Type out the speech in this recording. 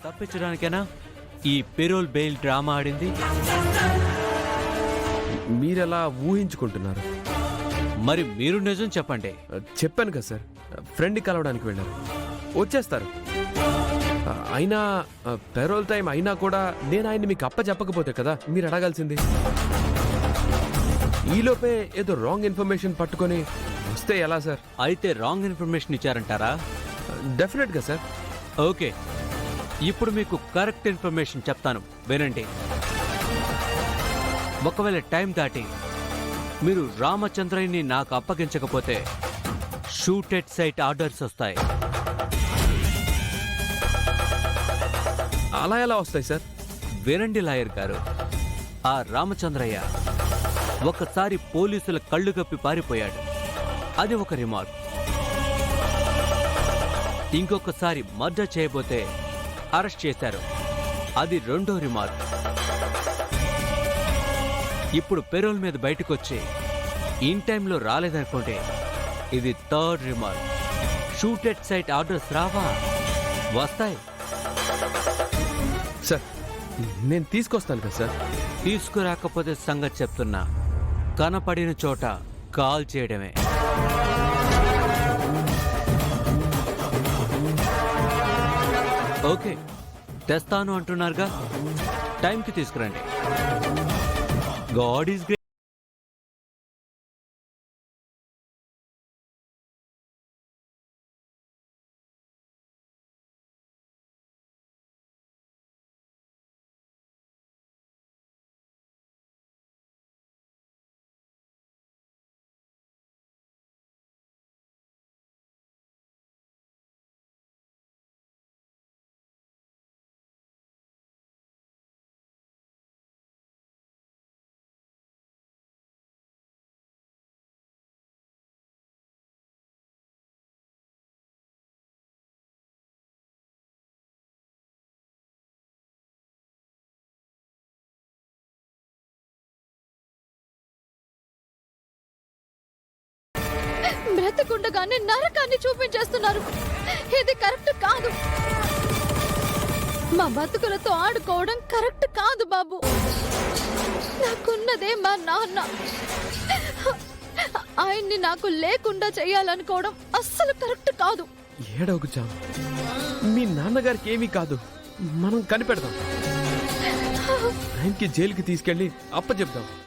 తప్పించడానికేనా ఈ payroll bail drama ఆడింది? మీరెలా ఊహించుకుంటున్నారు? మరి మీరు నిజం చెప్పండి. చెప్పాను కదా సార్, ఫ్రెండ్ కలవడానికి వెళ్ళారు, వచ్చేస్తారు. అయినా పెరోల్ టైం అయినా కూడా నేను ఆయన్ని మీకు చెప్పకపోతే కదా మీరు అడగాల్సింది. ఈలోపే ఏదో రాంగ్ ఇన్ఫర్మేషన్ పట్టుకొని వస్తే ఎలా సార్? అయితే రాంగ్ ఇన్ఫర్మేషన్ ఇచ్చారంటారా? డెఫినెట్గా సార్. ఓకే, ఇప్పుడు మీకు కరెక్ట్ ఇన్ఫర్మేషన్ చెప్తాను, వినండి. ఒకవేళ టైం దాటి మీరు రామచంద్రయ్యని నాకు అప్పగించకపోతే షూట్ ఎట్ సైట్ ఆర్డర్స్ వస్తాయి. అలా ఎలా వస్తాయి సార్? వినండి లాయర్ గారు, ఆ రామచంద్రయ్య ఒకసారి పోలీసుల కళ్ళు కప్పి పారిపోయాడు, అది ఒక రిమార్క్. ఇంకొకసారి మర్డర్ చేయబోతే అరెస్ట్ చేశారు, అది రెండో రిమార్క్. ఇప్పుడు పెరోల్ మీద బయటకొచ్చి ఇన్ టైంలో రాలేదనుకోండి, ఇది third remark. Shoot at site orders రావా? వస్తాయి. సార్ నేను తీసుకొస్తాను కదా సార్. తీసుకురాకపోతే సంగతి చెప్తున్నా, కనపడిన చోట కాల్ చేయడమే. ఓకే, తెస్తాను అంటున్నారుగా, టైంకి తీసుకురండి. God is great. బ్రతకుండగానే నరకాన్ని చూపించేస్తున్నారు. ఇది కరెక్ట్ కాదు. మా బతుకులతో ఆడుకోవడం కరెక్ట్ కాదు బాబు. నాకున్నదే మా నాన్న, ఆయన్ని నాకు లేకుండా చేయాలనుకోవడం అస్సలు కరెక్ట్ కాదు. ఏడవకు చాం, మీ నాన్నగారికి ఏమీ కాదు, మనం కనిపెడదాం. ఆయనకి జైలుకి తీసుకెళ్ళి అప్పచెప్దాం.